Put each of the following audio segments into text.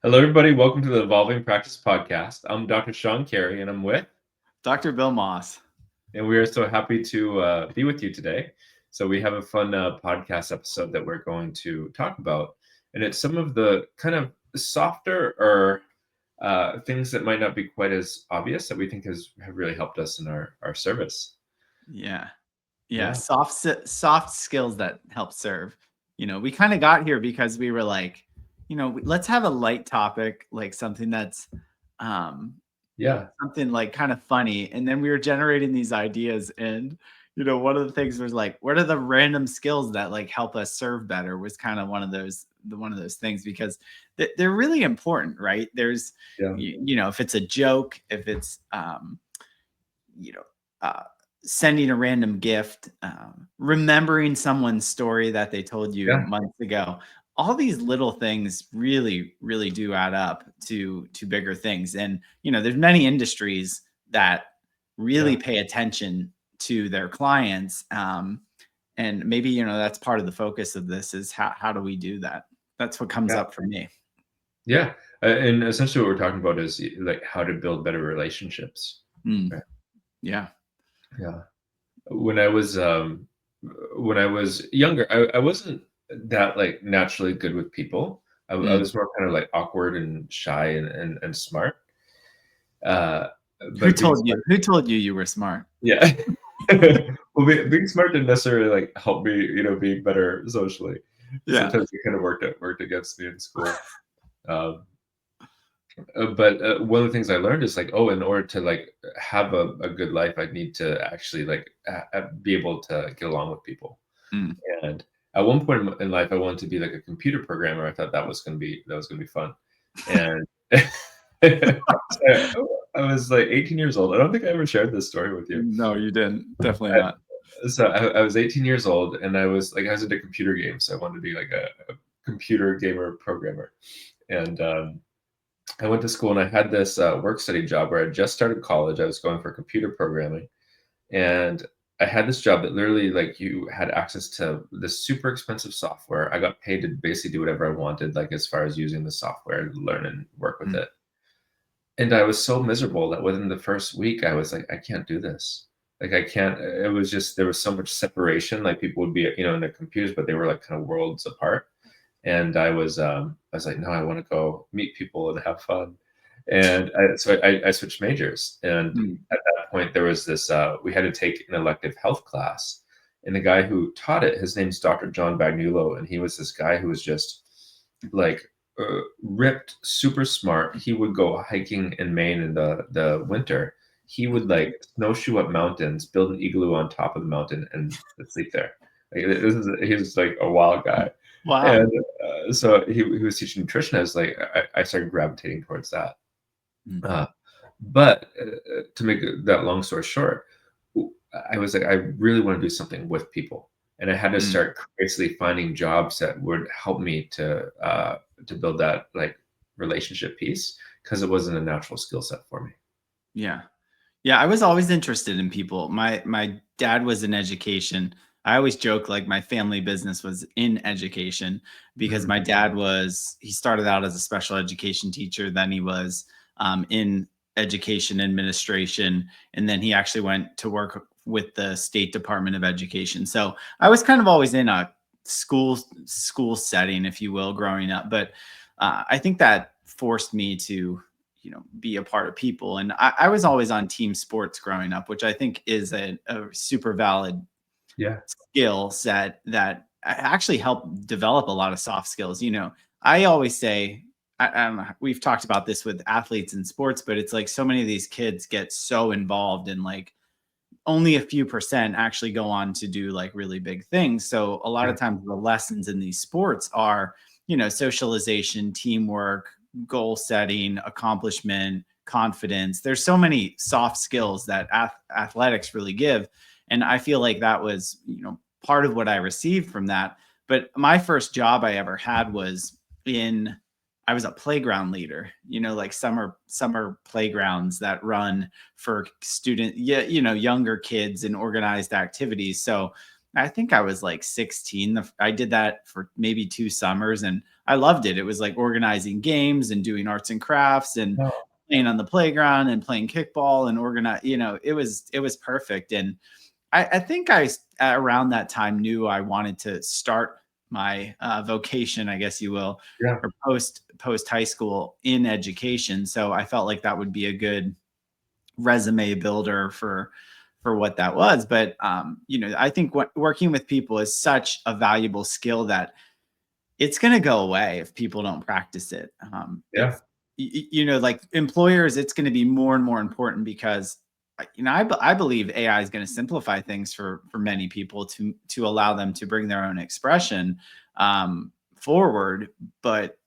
Hello, everybody. Welcome to the Evolving Practice Podcast. I'm Dr. Sean Carey, and I'm with, Dr. Bill Moss. and we are so happy to be with you today. So we have a fun podcast episode that we're going to talk about, and it's some of the kind of softer or things that might not be quite as obvious that we think have really helped us in our service. Yeah. Yeah, Soft skills that help serve. We kind of got here because we were like, let's have a light topic, like something that's yeah, something like kind of funny. And then we were generating these ideas. And, one of the things was like, what are the random skills that like help us serve better was kind of one of those things because they're really important, right? There's, yeah, if it's a joke, if it's, you know, uh, sending a random gift, remembering someone's story that they told you yeah, months ago. All these little things really, really do add up to bigger things. And there's many industries that really yeah, pay attention to their clients. And maybe that's part of the focus of this is how do we do that? That's what comes yeah, up for me. yeah. And essentially, what we're talking about is like how to build better relationships. Mm, Right? yeah. Yeah. when I was um when I was younger, I wasn't that like naturally good with people. I Mm. was more kind of like awkward and shy and smart. Uh, Who but being told you? smart, Who told you you were smart? yeah. Well, being smart didn't necessarily like help me, be better socially. Yeah. Sometimes it kind of worked against me in school. Um, but one of the things I learned is like, oh, in order to like have a good life, I need to actually like be able to get along with people. Mm. And at one point in life, I wanted to be like a computer programmer. I thought that was gonna be fun. And so I was like 18 years old. I don't think I ever shared this story with you. No, you didn't. Definitely I, not. so I was 18 years old, and I was into computer games. So I wanted to be like a computer gamer programmer. And I went to school, and I had this work study job where I just started college. I was going for computer programming, and I had this job that literally like you had access to this super expensive software. I got paid to basically do whatever I wanted, like as far as using the software, learn and work with Mm. it. And I was so miserable that within the first week, I was like, I can't do this. Like I can't. It was just there was so much separation. Like people would be, in their computers, but they were like kind of worlds apart. And I was like, no, I want to go meet people and have fun. And so I switched majors. And Mm. at that point, there was this, we had to take an elective health class. And the guy who taught it, his name's Dr. John Bagnulo. And he was this guy who was just like ripped, super smart. He would go hiking in Maine in the winter. He would like snowshoe up mountains, build an igloo on top of the mountain, and sleep there. Like he was like a wild guy. Wow. And so he was teaching nutrition. I was like, I started gravitating towards that. Mm. Uh, but to make that long story short, I was like, I really want to do something with people, and I had to Mm. start basically finding jobs that would help me to build that like relationship piece because it wasn't a natural skill set for me. Yeah. Yeah, I was always interested in people. My dad was in education. I always joke like my family business was in education because Mhm. my dad he started out as a special education teacher, then he was in education administration, and then he actually went to work with the State Department of Education. So I was kind of always in a school setting, if you will, growing up. But I think that forced me to be a part of people. And I was always on team sports growing up, which I think is a super valid Yeah, skill set that actually helped develop a lot of soft skills. I always say, I don't know, we've talked about this with athletes in sports, but it's like so many of these kids get so involved in like only a few percent actually go on to do like really big things. So a lot yeah, of times the lessons in these sports are, socialization, teamwork, goal setting, accomplishment, confidence. There's so many soft skills that athletics really give. And I feel like that was, part of what I received from that. But my first job I ever had was in I was a playground leader, like summer playgrounds that run for younger kids and organized activities. So I think I was like 16. I did that for maybe 2 summers and I loved it. It was like organizing games and doing arts and crafts and Oh, playing on the playground and playing kickball and organize, it was perfect. And I think around that time knew I wanted to start my vocation, I guess you will, yeah, or post high school in education. So I felt like that would be a good resume builder for what that was. But I think working with people is such a valuable skill that it's going to go away if people don't practice it. yeah, Like employers, it's going to be more and more important because I believe AI is going to simplify things for many people to allow them to bring their own expression forward. But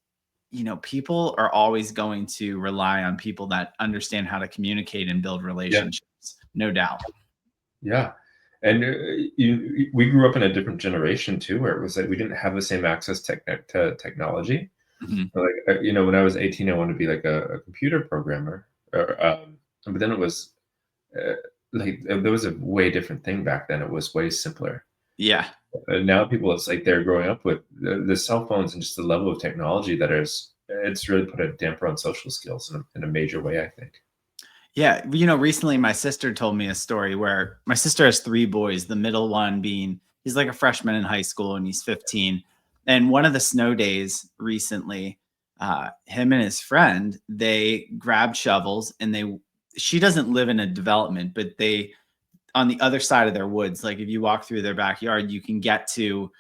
people are always going to rely on people that understand how to communicate and build yeah, relationships, no doubt. yeah. And we grew up in a different generation too, where it was like we didn't have the same access to technology. Mhm. Like when I was 18, I wanted to be like a computer programmer, but then it was uh, like there was a way different thing back then. It was way simpler. Yeah. And now people, it's like they're growing up with the cell phones and just the level of technology that is. It's really put a damper on social skills in a major way, I think. Yeah. Recently my sister told me a story where my sister has 3 boys, the middle one being, he's like a freshman in high school and he's 15. And one of the snow days recently, him and his friend, they grabbed shovels and she doesn't live in a development, but they, on the other side of their woods, like if you walk through their backyard, you can get to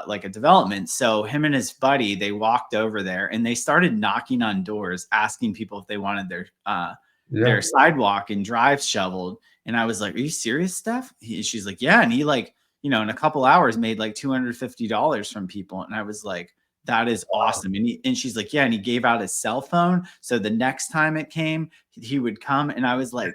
like a development. So him and his buddy, they walked over there and they started knocking on doors, asking people if they wanted their Yeah. sidewalk and drive shoveled. And I was like, "Are you serious, Steph?" She's like, "Yeah." And he like, in a couple hours made like $250 from people. And I was like, "That is awesome." And she's like, "Yeah." And he gave out his cell phone. So the next time it came, he would come. And I was like,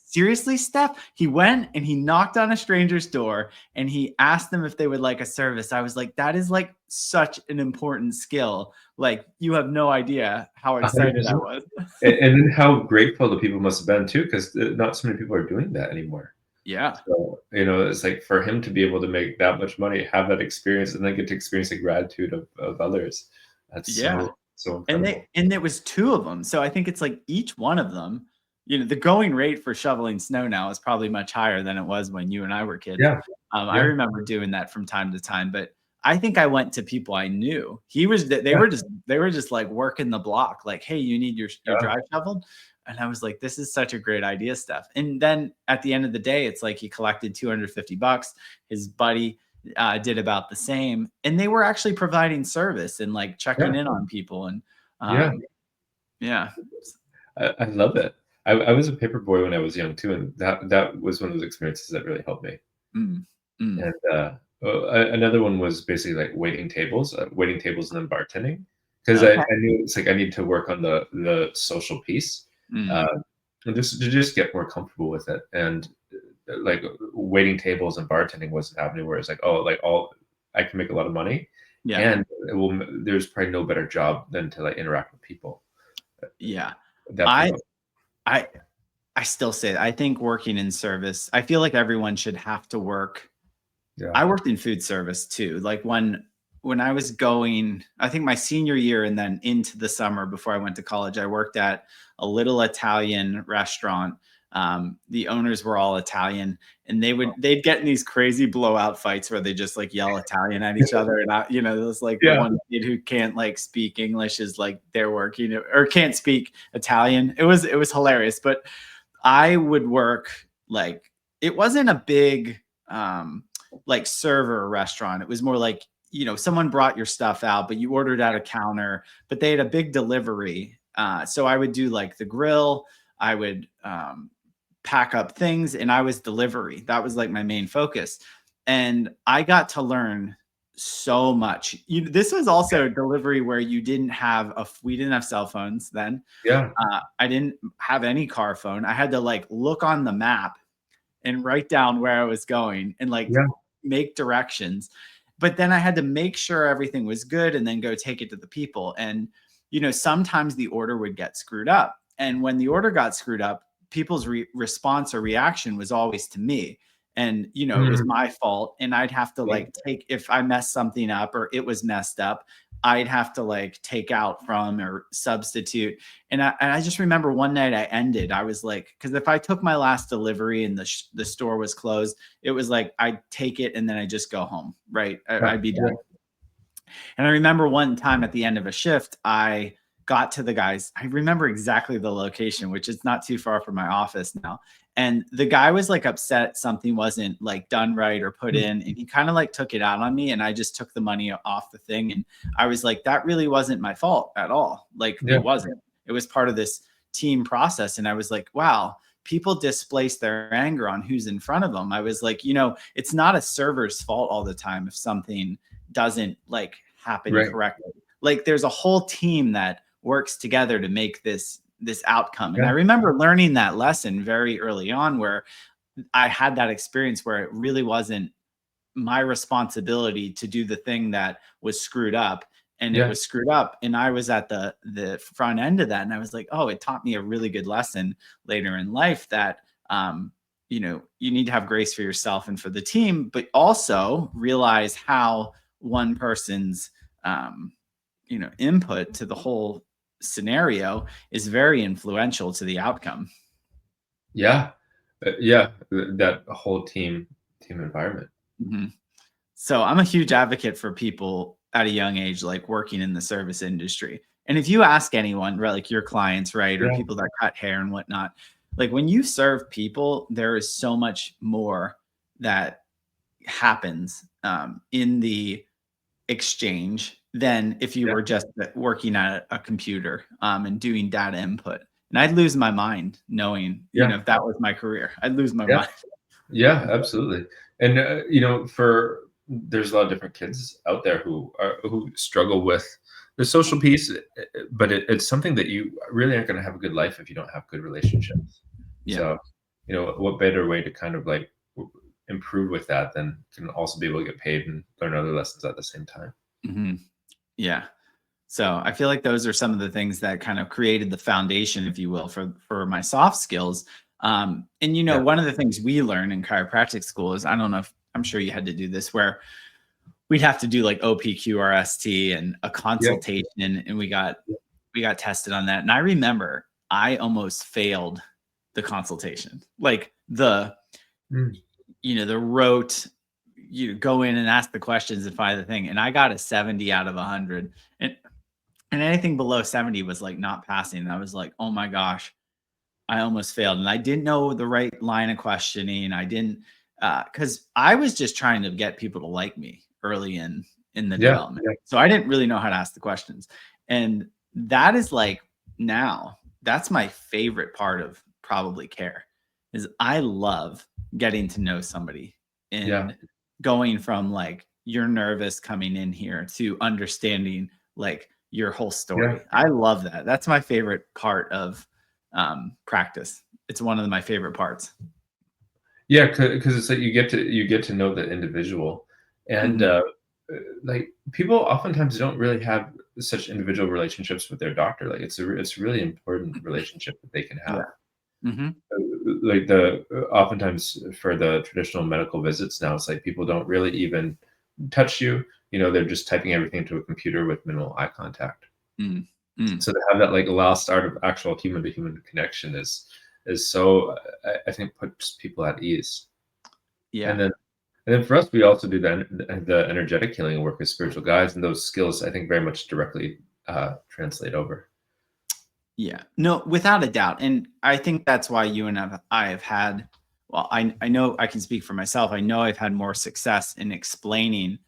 seriously, Steph? He went and he knocked on a stranger's door and he asked them if they would like a service. I was like, that is like such an important skill. Like, you have no idea how excited I 100%. was. And then how grateful the people must have been too, because not so many people are doing that anymore. Yeah. So, it's like for him to be able to make that much money, have that experience, and then get to experience the gratitude of others. That's Yeah. so And incredible. there was 2 of them. So I think it's like each one of them, the going rate for shoveling snow now is probably much higher than it was when you and I were kids. Yeah, I yeah, remember doing that from time to time, but I think I went to people I knew. yeah, They were just like working the block, like, "Hey, you need your yeah, drive shoveled?" And I was like, "This is such a great idea, Steph." And then at the end of the day, it's like he collected $250. His buddy did about the same, and they were actually providing service and like checking yeah, in on people. And yeah. yeah. I love it. I was a paper boy when I was young too, and that was one of those experiences that really helped me. Mm, mm. And another one was basically like waiting tables and then bartending, because I Okay. knew it's like I need to work on the social piece, Mm. uh, and just get more comfortable with it. And like waiting tables and bartending was an avenue where it's like, oh, like all I can make a lot of money, Yeah. and there's probably no better job than to like interact with people. Yeah. I Definitely. I I still say I think working in service, I feel like everyone should have to work. Yeah. I worked in food service too. Like when I was going, I think my senior year and then into the summer before I went to college, I worked at a little Italian restaurant. The owners were all Italian, and they'd get in these crazy blowout fights where they just like yell Italian at each other. And it was like the Yeah. one kid who can't like speak English is like they're working or can't speak Italian. It was hilarious, but I would work like it wasn't a big like server restaurant. It was more like, someone brought your stuff out, but you ordered at a counter, but they had a big delivery. So I would do like the grill, I would pack up things, and I was delivery. That was like my main focus. And I got to learn so much. This was also delivery where we didn't have cell phones then. Yeah. I didn't have any car phone. I had to like look on the map and write down where I was going and like Yeah. make directions. But then I had to make sure everything was good and then go take it to the people. And, sometimes the order would get screwed up. And when the order got screwed up, people's response or reaction was always to me. And, it was Mm, my fault. And I'd have to yeah. like if I messed something up or it was messed up, I'd have to like take out from or substitute. And I just remember one night I was like, because if I took my last delivery and the store was closed, it was like I'd take it and then I just go home, right? Yeah. I'd be Yeah. done. And I remember one time at the end of a shift, I got to the guys. I remember exactly the location, which is not too far from my office now. And the guy was like upset something wasn't like done right or put Mm, in. And he kind of like took it out on me. And I just took the money off the thing. And I was like, that really wasn't my fault at all. Like it yeah. wasn't. It was part of this team process. And I was like, wow, people displace their anger on who's in front of them. I was like, it's not a server's fault all the time if something doesn't like happen Right. correctly. Like there's a whole team that works together to make this outcome. And I Yeah. remember learning that lesson very early on where I had that experience where it really wasn't my responsibility to do the thing that was screwed up, and it Yeah. was screwed up and I was at the front end of that, and I was like, oh, it taught me a really good lesson later in life that you need to have grace for yourself and for the team, but also realize how one person's input to the whole scenario is very influential to the outcome. Yeah. Yeah. That whole team environment. Mhm. So I'm a huge advocate for people at a young age, like working in the service industry. And if you ask anyone, right, like your clients, right, or Yeah. people that cut hair and whatnot, like when you serve people, there is so much more that happens in the exchange than if you Yeah. were just working at a computer and doing data input. And I'd lose my mind knowing, Yeah. if that was my career, I'd lose my Yeah. mind. Yeah, absolutely. And for there's a lot of different kids out there who struggle with the social piece, but it's something that you really aren't going to have a good life if you don't have good relationships. Yeah. So, what better way to kind of like improve with that than can also be able to get paid and learn other lessons at the same time. Hmm. Yeah. So I feel like those are some of the things that kind of created the foundation, if you will, for my soft skills. And Yeah. one of the things we learn in chiropractic school is, I don't know if I'm sure you had to do this, where we'd have to do like OPQRST and a Yeah. consultation, and we got tested on that. And I remember I almost failed the consultation, like Mm, the rote, you go in and ask the questions and find the thing. And I got a 70 out of 100. And anything below 70 was like not passing. And I was like, oh my gosh, I almost failed. And I didn't know the right line of questioning. I didn't, because I was just trying to get people to like me early in the yeah. development. Yeah. So I didn't really know how to ask the questions. And that is like now, that's my favorite part of probably care is I love getting to know somebody Yeah. and going from like you're nervous coming in here to understanding like your whole Yeah. story. I love that. That's my favorite part of practice. It's one of my favorite parts. Yeah, because it's like you get to know the individual, and Mhm. like people oftentimes don't really have such individual relationships with their doctor. Like it's a really important relationship that they can have. Yeah. Mhm. Like the oftentimes for the traditional medical visits now, it's like people don't really even touch you. They're just typing everything into a computer with minimal eye contact. Mm. Mm. So to have that like last art of actual human to human connection is so I think puts people at ease. And Yeah. then and then for us, we also do the energetic healing work with spiritual guides, and those skills I think very much directly translate over. Yeah. No, without a doubt. And I think that's why you and I have had, well, I know I can speak for myself. I know I've had more success in explaining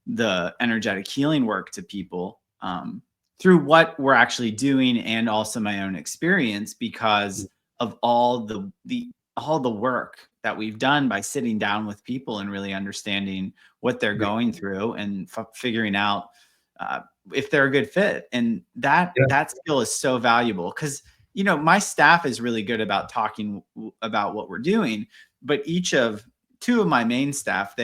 the energetic healing work to people through what we're actually doing and also my own experience because of all the work that we've done by sitting down with people and really understanding what they're Yeah, going through and figuring out uh, if they're a good fit. And that yeah, that skill is so valuable because my staff is really good about talking about what we're doing, but two of my main staff,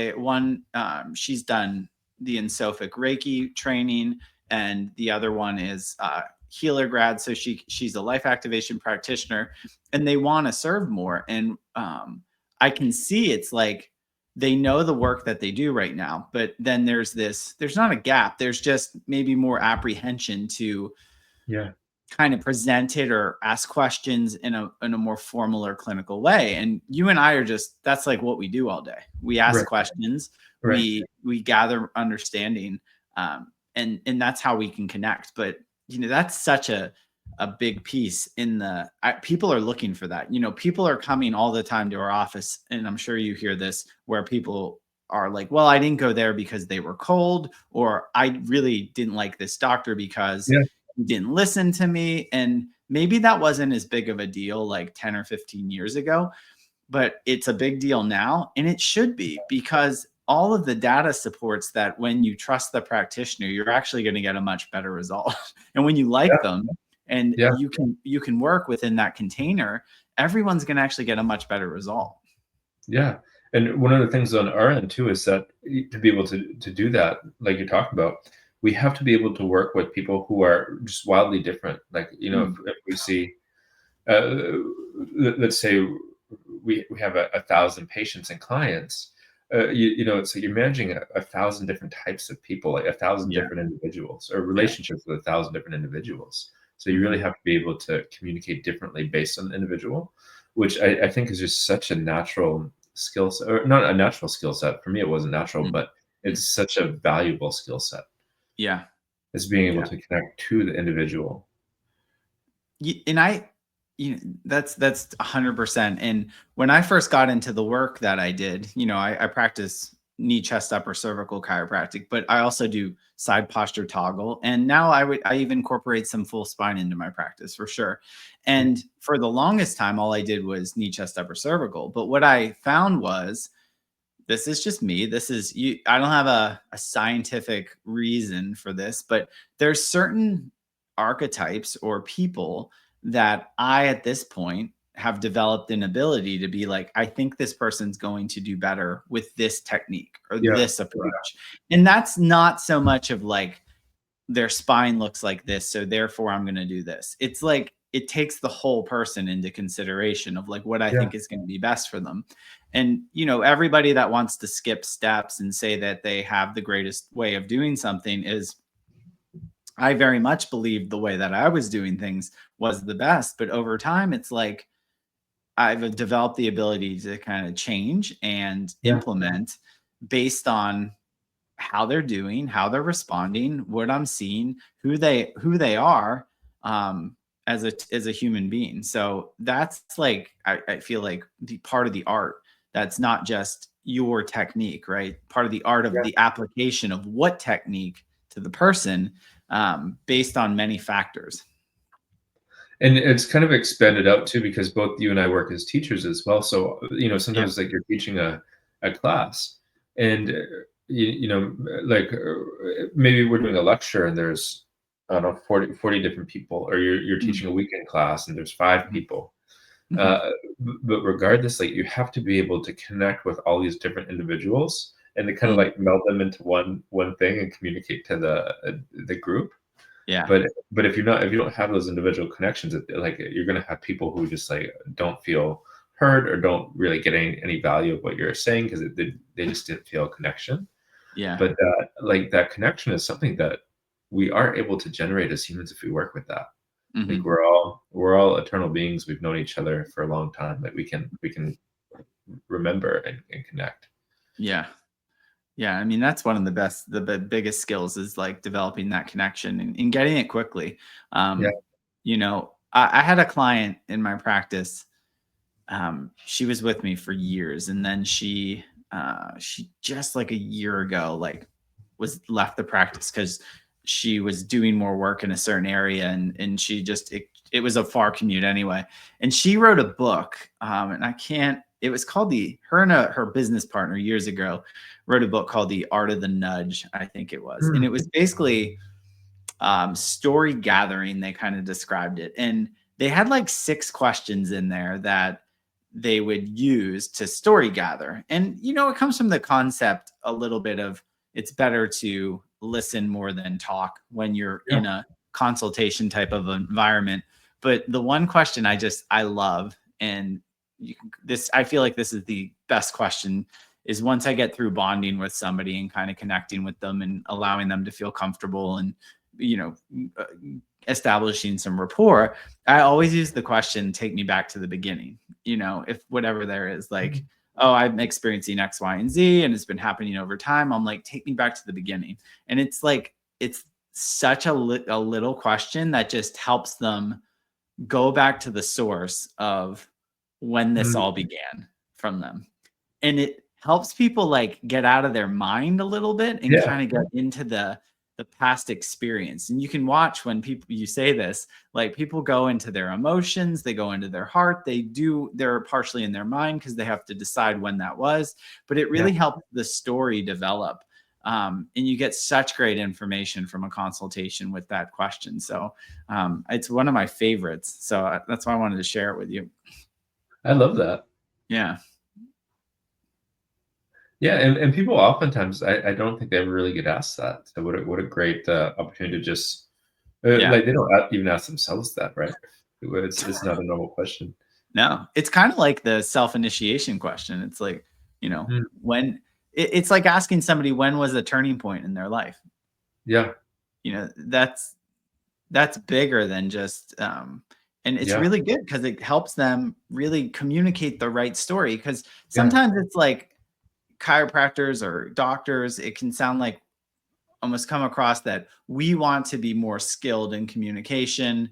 she's done the Insophic Reiki training, and the other one is healer grad. So she's a life activation practitioner, and they want to serve more. And I can see it's like they know the work that they do right now, but then there's not a gap. There's just maybe more apprehension to Yeah. kind of present it or ask questions in a more formal or clinical way. And you and I are just, that's like what we do all day. We ask Right. questions, Right. we gather understanding, and that's how we can connect. But that's such a big piece in people are looking for that. People are coming all the time to our office, and I'm sure you hear this, where people are like, well, I didn't go there because they were cold, or I really didn't like this doctor because Yeah. he didn't listen to me. And maybe that wasn't as big of a deal like 10 or 15 years ago, but it's a big deal now. And it should be, because all of the data supports that when you trust the practitioner, you're actually going to get a much better result. And when you like them and Yeah. you can work within that container, everyone's going to actually get a much better result. Yeah. And one of the things on our end too is that to be able to do that, like you're talking about, we have to be able to work with people who are just wildly different. Like, if we see, uh, let's say we have 1,000 patients and clients, it's like you're managing 1,000 different types of people, like 1,000 Yeah. different individuals, or Yeah. relationships with 1,000 different individuals. So you really Mhm. have to be able to communicate differently based on the individual, which I think is just such a natural skill set, or not a natural skill set. For me, it wasn't natural, Mhm. but it's such a valuable skill set, Yeah. is being able Yeah. to connect to the individual. And that's 100%. And when I first got into the work that I did, I practice knee, chest, upper cervical chiropractic, but I also do side posture toggle. And now I even incorporate some full spine into my practice for sure. Yeah. And for the longest time, all I did was knee, chest, upper cervical. But what I found was, this is just me. This is you. I don't have a scientific reason for this, but there's certain archetypes or people that I, at this point, have developed an ability to be like, I think this person's going to do better with this technique or Yeah. this approach. And that's not so much of like, their spine looks like this, so therefore I'm going to do this. It's like it takes the whole person into consideration of like what I Yeah. think is going to be best for them. And everybody that wants to skip steps and say that they have the greatest way of doing something is, I very much believe the way that I was doing things was the best, but over time it's like I've developed the ability to kind of change and Yeah. implement based on how they're doing, how they're responding, what I'm seeing, who they are, as a human being. So that's like I feel like the part of the art that's not just your technique, right? Part of the art of Yeah. the application of what technique to the person, based on many factors. And it's kind of expanded out too, because both you and I work as teachers as well. So, Yeah. sometimes like you're teaching a class, and like maybe we're doing a lecture and there's, I don't know, 40 different people, or you're Mm. teaching a weekend class and there's 5 Mhm. people. Mhm. Uh, but regardless, like you have to be able to connect with all these different individuals and to kind of Mm. like meld them into one thing and communicate to the group. Yeah. But if you don't have those individual connections, like you're gonna have people who just like don't feel heard or don't really get any value of what you're saying, because they just didn't feel a connection. Yeah. But that connection is something that we are able to generate as humans if we work with that. Like Mhm. we're all eternal beings. We've known each other for a long time. Like we can remember and connect. Yeah. Yeah, I mean, that's one of the biggest skills is like developing that connection and getting it quickly. Yeah. I had a client in my practice. She was with me for years, and then she just like a year ago, like was left the practice because she was doing more work in a certain area, and she just it was a far commute anyway. And she wrote a book, and I can't. It was called her business partner years ago wrote a book called The Art of the Nudge, I think it was. And Mm. it was basically story gathering. They kind of described it. And they had like 6 questions in there that they would use to story gather. And, it comes from the concept a little bit of it's better to listen more than talk when you're Yeah. in a consultation type of environment. But the one question I love, and I feel like this is the best question, is once I get through bonding with somebody and kind of connecting with them and allowing them to feel comfortable and, uh, establishing some rapport, I always use the question, take me back to the beginning, if whatever there is, like, oh, I'm experiencing X, Y, and Z, and it's been happening over time. I'm like, take me back to the beginning. And it's like, it's such a little question that just helps them go back to the source of when this all began from them. And it helps people like get out of their mind a little bit and Yeah. kind of get into the past experience. And you can watch when you say this, like people go into their emotions, they go into their heart, they're partially in their mind because they have to decide when that was, but it really helps the story develop. And you get such great information from a consultation with that question. So it's one of my favorites. So that's why I wanted to share it with you. I love that. Yeah. Yeah, and people oftentimes, I don't think they ever really get asked that. So what a great opportunity to just like they don't even ask themselves that, right? It's not a normal question. No, it's kind of like the self-initiation question. It's like, Mm, when it's like asking somebody when was a turning point in their life. yeah, That's bigger than just and it's yeah, really good because it helps them really communicate the right story. Because yeah, sometimes it's like chiropractors or doctors, it can sound like almost come across that we want to be more skilled in communication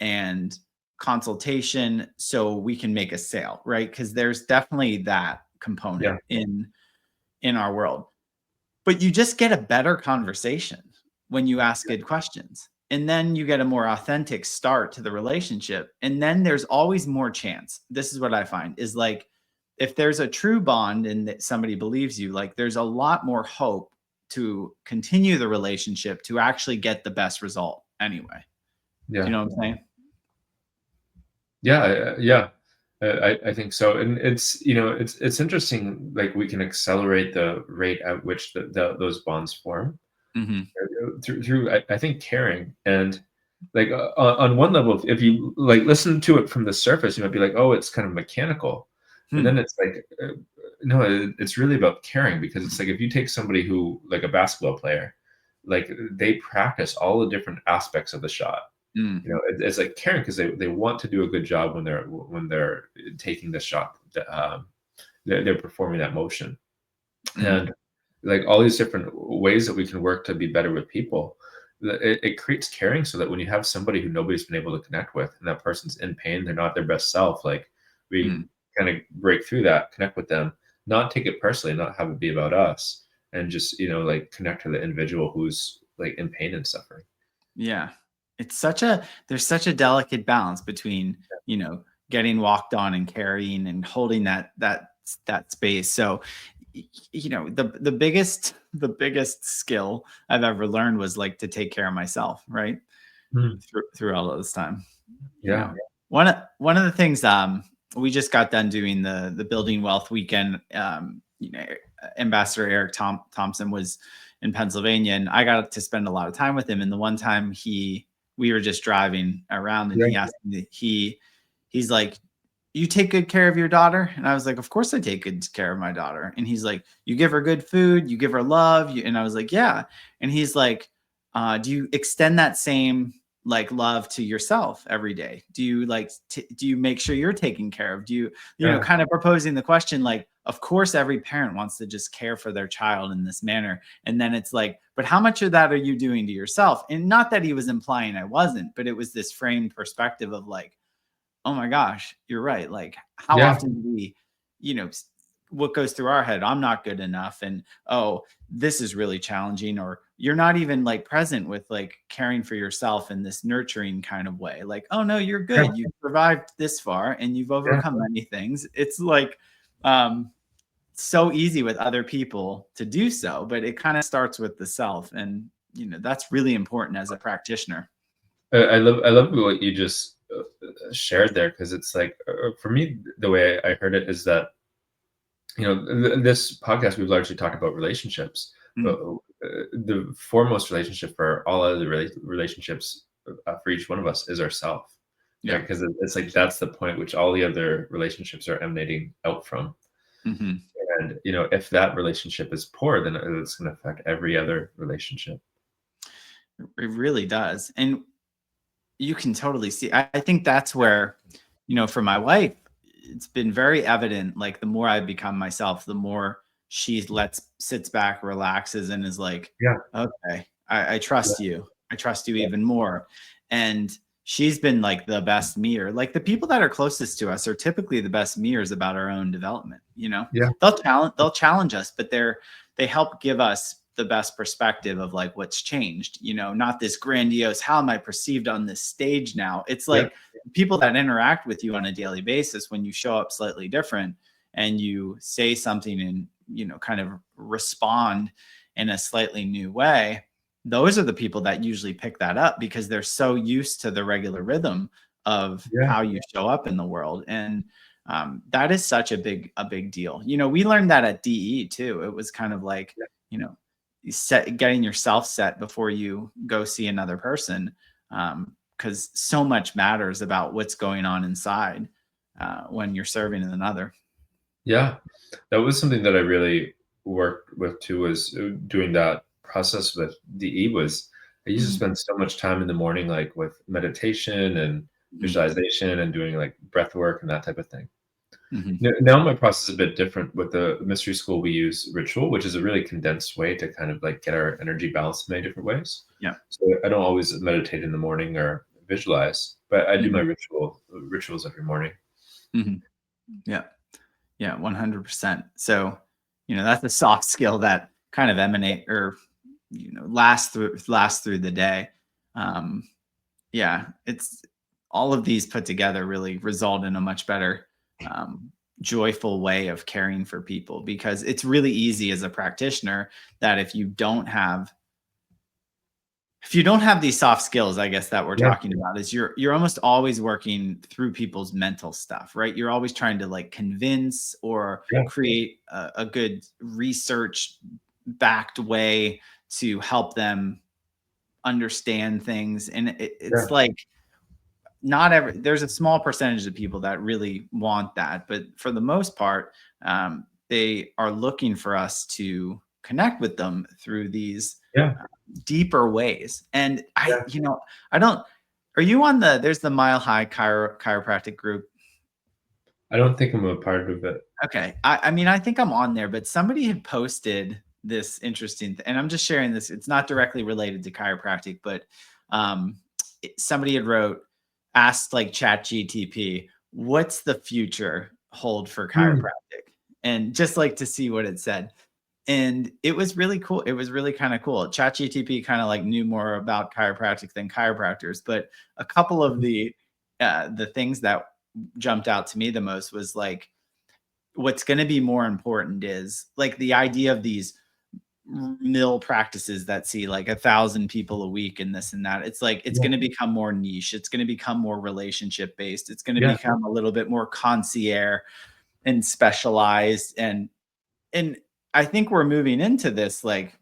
and consultation so we can make a sale, right? Because there's definitely that component yeah, in our world. But you just get a better conversation when you ask good questions. And then you get a more authentic start to the relationship. And then there's always more chance. This is what I find is like, if there's a true bond and that somebody believes you, like there's a lot more hope to continue the relationship to actually get the best result anyway. Do you yeah. know what I'm saying? Yeah. I think so, and it's interesting. Like we can accelerate the rate at which those bonds form Mm-hmm. through I think caring and like on one level, if you like listen to it from the surface, you might be like, oh, it's kind of mechanical, but then Hmm. it's like no, it's really about caring because it's like if you take somebody who like a basketball player, like they practice all the different aspects of the shot. Mm. It's like caring because they want to do a good job when they're taking the shot. They're performing that motion, Mm. and like all these different ways that we can work to be better with people. It creates caring so that when you have somebody who nobody's been able to connect with, and that person's in pain, they're not their best self. Like we Mm. kind of break through that, connect with them, not take it personally, not have it be about us, and just like connect to the individual who's like in pain and suffering. Yeah. There's such a delicate balance between, getting walked on and carrying and holding that space. So, the biggest skill I've ever learned was like to take care of myself, right? Mm. Through all of this time. You Yeah. know, one of the things we just got done doing the Building Wealth weekend. Ambassador Eric Thompson was in Pennsylvania, and I got to spend a lot of time with him. And the one time we were just driving around, and Yeah. he asked me, he's like, "You take good care of your daughter?" And I was like, "Of course I take good care of my daughter." And he's like, "You give her good food, you give her love." And I was like, "Yeah." And he's like, "Do you extend that same like love to yourself every day? Do you do you make sure you're taken care of? Do you Yeah. kind of proposing the question, like, of course every parent wants to just care for their child in this manner. And then it's like, but how much of that are you doing to yourself?" And not that he was implying I wasn't, but it was this framed perspective of like, oh my gosh, you're right. Like, how Yeah. often do we, you know, what goes through our head? I'm not good enough. And, oh, this is really challenging. Or you're not even like present with like caring for yourself in this nurturing kind of way. Like, oh no, you're Yeah. good. You've survived this far and you've Yeah. overcome many things. It's like, um, so easy with other people to do so, but it kind of starts with the self. And, that's really important as a practitioner. I love what you just shared there because it's like for me the way I heard it is that this podcast we've largely talked about relationships, but Mm, the foremost relationship for all other relationships for each one of us is ourself. Yeah. right? Because it's like that's the point which all the other relationships are emanating out from. Hmm. And if that relationship is poor, then it's going to affect every other relationship. It really does. And you can totally see. I think that's where, for my wife, it's been very evident. Like the more I become myself, the more she sits back, relaxes, and is like, Yeah, okay, I yeah, trust you. I trust you yeah, even more. And she's been like the best mirror. Like the people that are closest to us are typically the best mirrors about our own development. yeah, They'll challenge us, but they help give us the best perspective of like what's changed, not this grandiose, how am I perceived on this stage now? It's yeah, like people that interact with you on a daily basis, when you show up slightly different and you say something and, kind of respond in a slightly new way, those are the people that usually pick that up because they're so used to the regular rhythm of yeah, how you show up in the world. And that is such a big deal. We learned that at DE too. It was kind of like, yeah. getting yourself set before you go see another person, because so much matters about what's going on inside when you're serving another. Yeah. That was something that I really worked with too, was doing that process with DE. Was I used to Mhm, spend so much time in the morning, like with meditation and mhm, visualization and doing like breath work and that type of thing. mhm. Now my process is a bit different. With the mystery school, we use ritual, which is a really condensed way to kind of like get our energy balanced in many different ways. Yeah. So I don't always meditate in the morning or visualize, but I do my Mhm, rituals every morning. mhm. Yeah. Yeah. 100%. So, that's a soft skill that kind of emanate or, last through the day. Um, yeah, it's all of these put together really result in a much better, um, joyful way of caring for people, because it's really easy as a practitioner that if you don't have these soft skills, I guess, that we're Yeah, talking about, is you're almost always working through people's mental stuff, right? You're always trying to like convince or yeah, create a good research backed way to help them understand things. And yeah, it's like, not every there's a small percentage of people that really want that, but for the most part, they are looking for us to connect with them through these yeah, deeper ways. And yeah. I don't. Are you on there's the Mile High chiropractic group? I don't think I'm a part of it. Okay. I mean, I think I'm on there, but somebody had posted this interesting, and I'm just sharing this. It's not directly related to chiropractic, but um, somebody had asked like Chat GTP, what's the future hold for Hmm. chiropractic? And just like to see what it said. And it was really cool. It was really kind of cool. Chat GTP kind of like knew more about chiropractic than chiropractors, but a couple of the things that jumped out to me the most was like, what's going to be more important is like the idea of these mill practices that see like 1,000 people a week and this and that. It's like it's Yeah, going to become more niche. It's going to become more relationship based. It's going to yeah, become a little bit more concierge and specialized. And I think we're moving into this, like,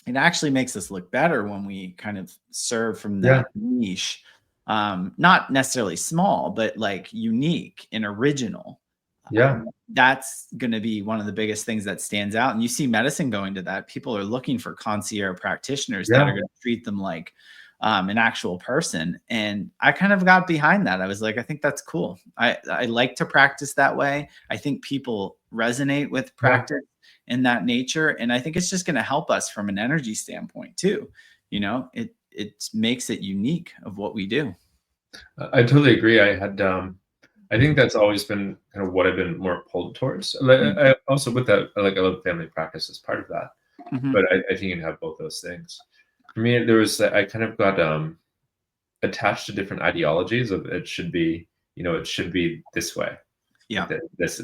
it actually makes us look better when we kind of serve from yeah, that niche, not necessarily small, but like unique and original. yeah, That's going to be one of the biggest things that stands out. And you see medicine going to that. People are looking for concierge practitioners that yeah, are going to treat them like an actual person. And I kind of got behind that. I was like, I think that's cool. I like to practice that way. I think people resonate with yeah. practice in that nature. And I think it's just going to help us from an energy standpoint too. It makes it unique of what we do. I totally agree. I think that's always been kind of what I've been more pulled towards. Like, Mm. I also with that, like I love family practice as part of that, but Mhm. I think you can have both those things. For me, there was I kind of got attached to different ideologies of it should be this way, like Yeah. this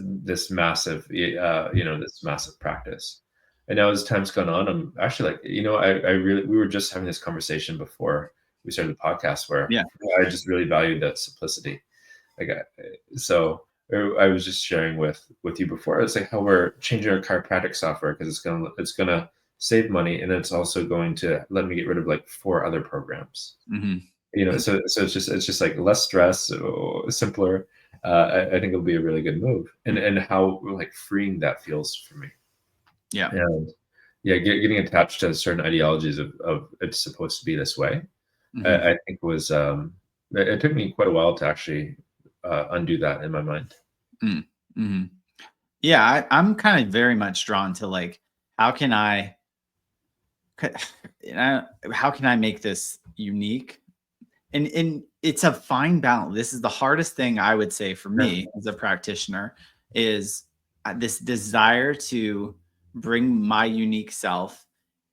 massive this massive practice. And now as time's gone on, I'm actually like, I really we were just having this conversation before we started the podcast where Yeah. I just really valued that simplicity. Like so I was just sharing with you before. It's like how we're changing our chiropractic software because it's gonna save money, and it's also going to let me get rid of like 4 other programs. Mhm. So it's just like less stress, simpler. I think it'll be a really good move, and how like freeing that feels for me. Yeah. And yeah, getting attached to certain ideologies of it's supposed to be this way, Hmm. I think was it took me quite a while to actually undo that in my mind. Mm-hmm. Yeah, I'm kind of very much drawn to like, how can I, how can I make this unique? And it's a fine balance. This is the hardest thing I would say for Yeah, me as a practitioner is this desire to bring my unique self,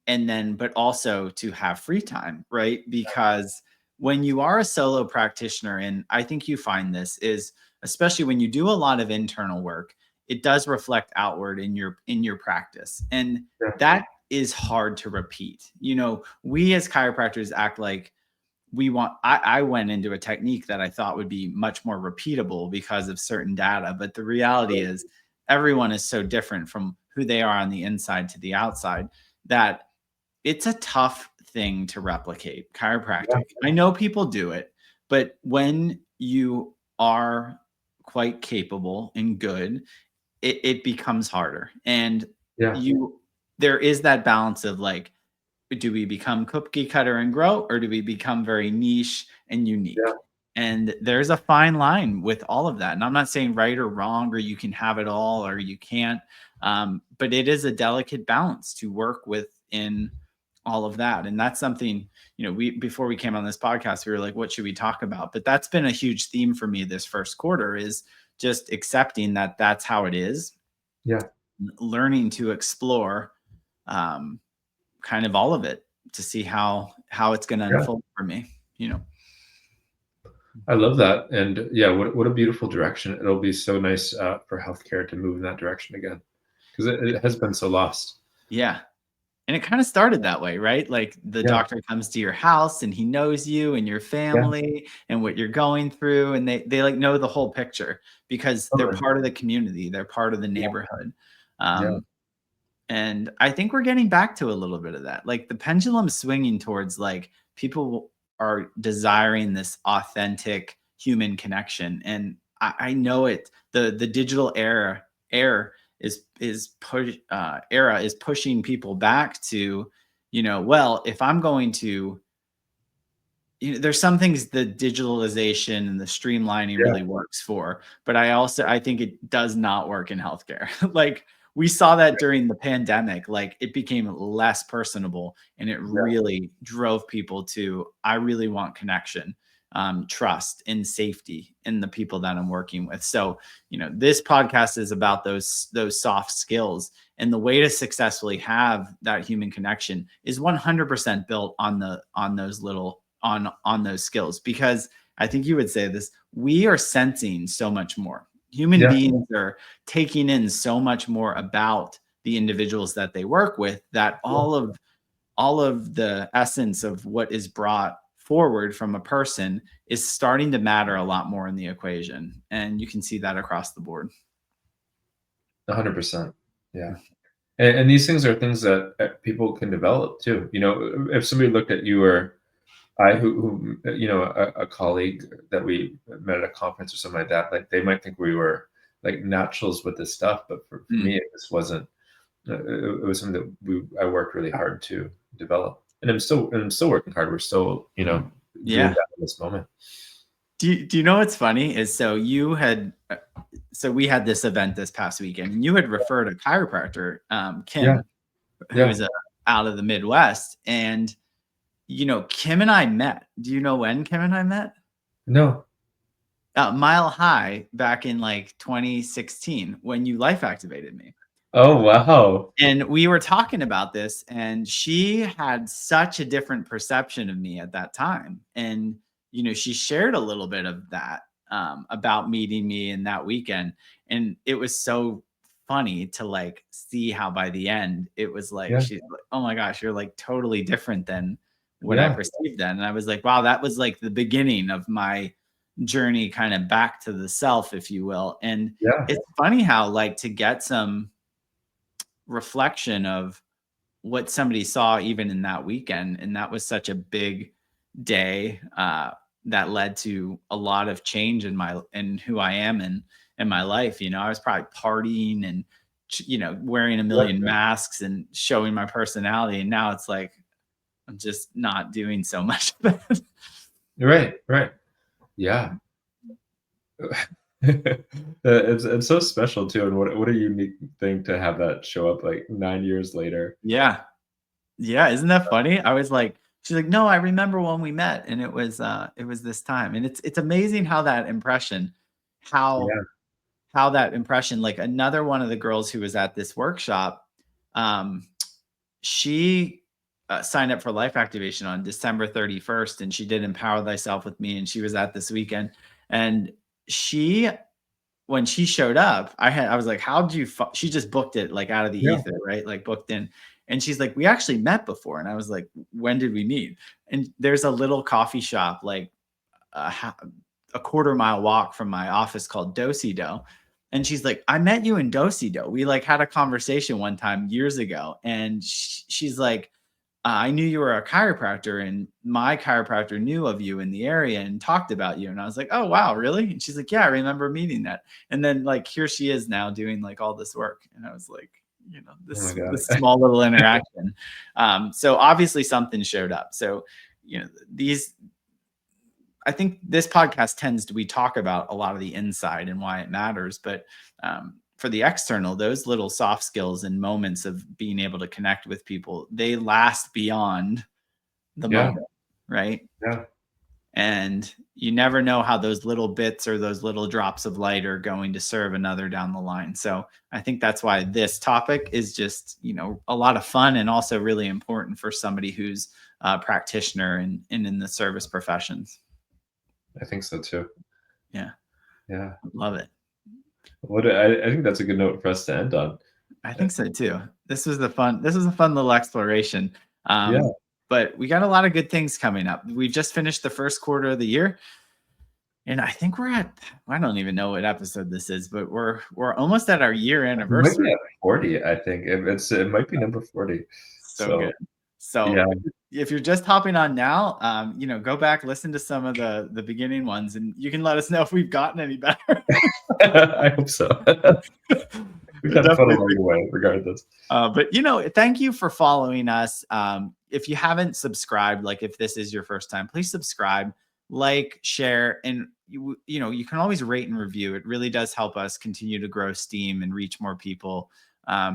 and then but also to have free time, right? Because when you are a solo practitioner, and I think you find this is, especially when you do a lot of internal work, it does reflect outward in your practice, and yeah, that is hard to repeat. We as chiropractors act like I went into a technique that I thought would be much more repeatable because of certain data, but the reality is everyone is so different from who they are on the inside to the outside, that it's a tough thing to replicate yeah, chiropractic. I know people do it, but when you are quite capable and good, it becomes harder. And yeah, you there is that balance of like, do we become cookie cutter and grow, or do we become very niche and yeah, unique? And there's a fine line with all of that. And I'm not saying right or wrong, or you can have it all or you can't. But it is a delicate balance to work within all of that. And that's something, we before we came on this podcast, we were like, what should we talk about? But that's been a huge theme for me this first quarter, is just accepting that that's how it is, yeah, learning to explore um, kind of all of it to see how it's going to yeah. unfold for me, you know. I love that, and yeah, what a beautiful direction. It'll be so nice for healthcare to move in that direction again, because it has been so lost. Yeah. And it kind of started that way, right? Like the Yeah, doctor comes to your house and he knows you and your yeah, family and what you're going through, and they like know the whole picture because they're totally. part of the community, they're part of the Yeah, neighborhood. yeah, Um, and I think we're getting back to a little bit of that. Like the pendulum's swinging towards like people are desiring this authentic human connection. And I know it. The digital era is pushing people back to, well, if I'm going to, there's some things the digitalization and the streamlining yeah, really works for, but I think it does not work in healthcare. Like we saw that during the pandemic, like it became less personable, and it yeah, really drove people to, I really want connection, trust and safety in the people that I'm working with. So, this podcast is about those soft skills, and the way to successfully have that human connection is 100% built on those little on those skills, because I think you would say this, we are sensing so much more. Human yeah, beings are taking in so much more about the individuals that they work with, that yeah. all of the essence of what is brought forward from a person is starting to matter a lot more in the equation. And you can see that across the board. 100%. Yeah. And these things are things that people can develop too. If somebody looked at you, or I, a colleague that we met at a conference or something like that, like they might think we were like naturals with this stuff, but for me, Mm, it just wasn't. It was something that I worked really hard to develop, and I'm still working hard. We're still, doing yeah. that in this moment. Do you know what's funny is, so we had this event this past weekend, and you had referred a chiropractor, Yeah, Kim, who yeah. is out of the Midwest. And, Kim and I met. Do you know when Kim and I met? No. Mile High back in like 2016 when you life activated me. Oh, wow. And we were talking about this, and she had such a different perception of me at that time. And, she shared a little bit of that, about meeting me in that weekend. And it was so funny to like see how by the end it was like, Yeah, she's like, oh my gosh, you're like totally different than what I yeah, perceived then. And I was like, wow, that was like the beginning of my journey kind of back to the self, if you will. And yeah, it's funny how like to get some reflection of what somebody saw even in that weekend, and that was such a big day that led to a lot of change in who I am in my life. I was probably partying and wearing a Yeah. million masks and showing my personality, and now it's like I'm just not doing so much of that. Right, right. Yeah. It's so special too, and what a unique thing to have that show up like 9 years later. Yeah. Yeah, isn't that funny? I was like she's like, "No, I remember when we met, and it was this time." And it's amazing how that impression how Yeah, that impression, like another one of the girls who was at this workshop, um, she signed up for life activation on December 31st, and she did Empower Thyself with me, and she was at this weekend. And she when she showed up, I was like, "How'd you?" She just booked it like out of the yeah. ether, right? Like booked in, and she's like, "We actually met before," and I was like, "When did we meet?" And there's a little coffee shop like a quarter-mile walk from my office called Dosido. And she's like, "I met you in Dosido. We like had a conversation one time years ago." And she's like, "I knew you were a chiropractor, and my chiropractor knew of you in the area and talked about you." And I was like, "Oh, wow, really?" And she's like, "Yeah, I remember meeting that." And then like here she is now doing like all this work. And I was like, Oh my this god. small little interaction. So obviously something showed up. So, these I think this podcast we talk about a lot of the inside and why it matters, but for the external, those little soft skills and moments of being able to connect with people, they last beyond the Yeah, moment, right? yeah. And you never know how those little bits or those little drops of light are going to serve another down the line. So I think that's why this topic is just, a lot of fun and also really important for somebody who's a practitioner and in the service professions. I think so too. Yeah. Yeah. Love it. I think that's a good note for us to end on. I Uh, think so too. This was a fun little exploration. yeah. But we got a lot of good things coming up. We've just finished the first quarter of the year. And I think I don't even know what episode this is, but we're almost at our year We might be anniversary. at 40, I think. It might be number 40. So So, good. So yeah, if you're just hopping on now, go back, listen to some of the beginning ones, and you can let us know if we've gotten any better. I hope so. We've had fun Definitely. along the way, regardless. But thank you for following us. If you haven't subscribed, like if this is your first time, please subscribe, like, share, and you can always rate and review. It really does help us continue to grow steam and reach more people,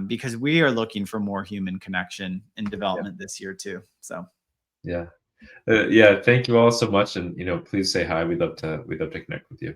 because we are looking for more human connection and Yeah. development this year too. So Yeah. Yeah. Thank you all so much. And, please say hi. We'd love to connect with you.